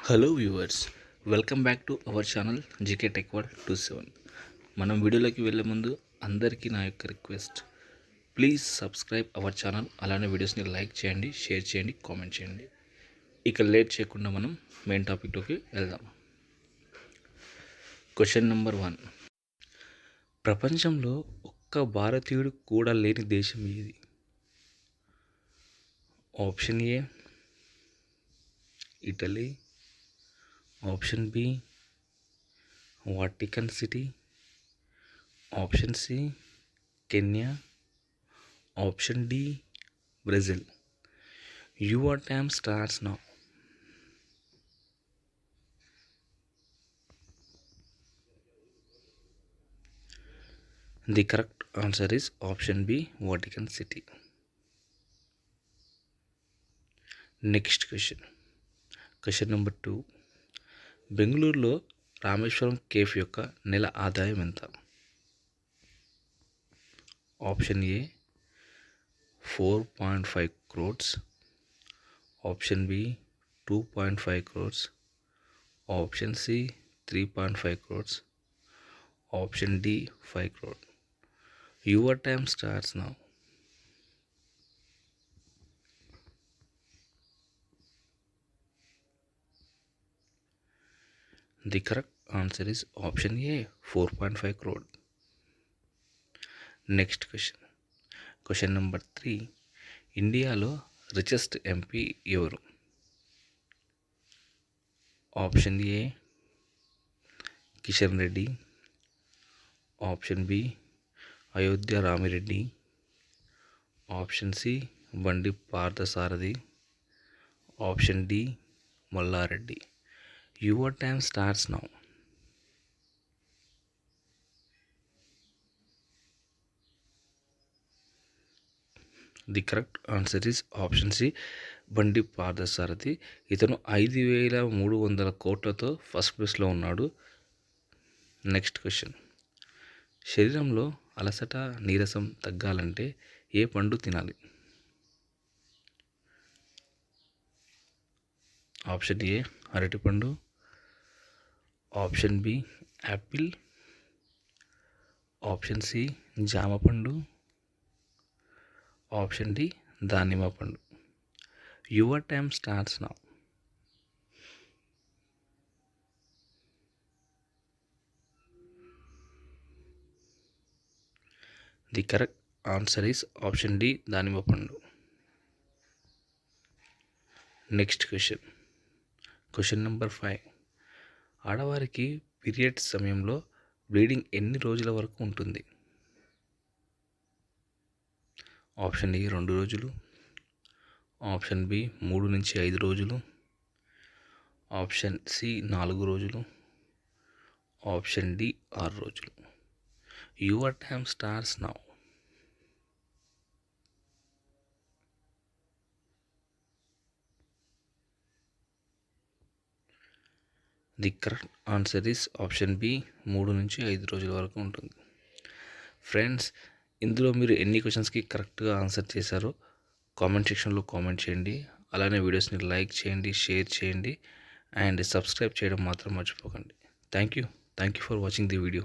Hello viewers, welcome back to our channel GK tech world 27. మనం వీడియోలోకి వెళ్ళే ముందు అందరికీ నా యొక్క request, please subscribe our channel. అలానే వీడియోస్ని లైక్ చేయండి, షేర్ చేయండి, కామెంట్ చేయండి. ఇక లేట్ చేయకుండా మనం మెయిన్ టాపిక్లోకి వెళ్దాం. Question number 1. ప్రపంచంలో ఒక్క భారతీయుడు కూడా లేని దేశం ఏది? Option A Italy, option B Vatican City, option C Kenya, option D Brazil. Your time starts now. The correct answer is option B, Vatican City. Next question. Question number 2. బెంగళూరులో Rameswaram cafe యొక్క నెల ఆదాయం ఎంత? Option A 4.5 crores, option B 2.5 crores, option C 3.5 crores, option D 5 crores. Your time starts now. The correct answer is option A, 4.5 crore. Next question. Question number 3. ఇండియాలో richest MP ఎవరు? Option A Kishan Reddy, option B Ayodhya Rami Reddy, option C Bandi Parthasarathi, option D Malla Reddy. Your time starts now. The correct answer is option C, బండి పార్థసారథి. ఇతను 5,300 కోట్లతో first ప్లేస్లో ఉన్నాడు. Next question. శరీరంలో అలసట, నీరసం తగ్గాలంటే ఏ పండు తినాలి? ఆప్షన్ ఏ అరటిపండు, option B apple, option C జామ పండు, ఆప్షన్ డి దానిమ్మ పండు. Your time starts now. The correct answer is option D దానిమ్మ పండు. Next question. Question number 5. ఆడవారికి పీరియడ్స్ సమయంలో బ్లీడింగ్ ఎన్ని రోజుల వరకు ఉంటుంది? ఆప్షన్ ఏ 2 రోజులు, ఆప్షన్ బి 3 నుంచి 5 రోజులు, ఆప్షన్ సి 4 రోజులు, ఆప్షన్ డి 6 రోజులు. Your time starts now. The correct answer is option B 3 నుంచి 5 రోజుల వరకు ఉంటుంది. ఫ్రెండ్స్, ఇందులో మీరు ఎన్ని క్వశ్చన్స్కి కరెక్ట్గా ఆన్సర్ చేశారో కామెంట్ సెక్షన్లో కామెంట్ చేయండి. అలానే వీడియోస్ని లైక్ చేయండి, షేర్ చేయండి అండ్ సబ్స్క్రైబ్ చేయడం మాత్రం మర్చిపోకండి. Thank you for watching the video.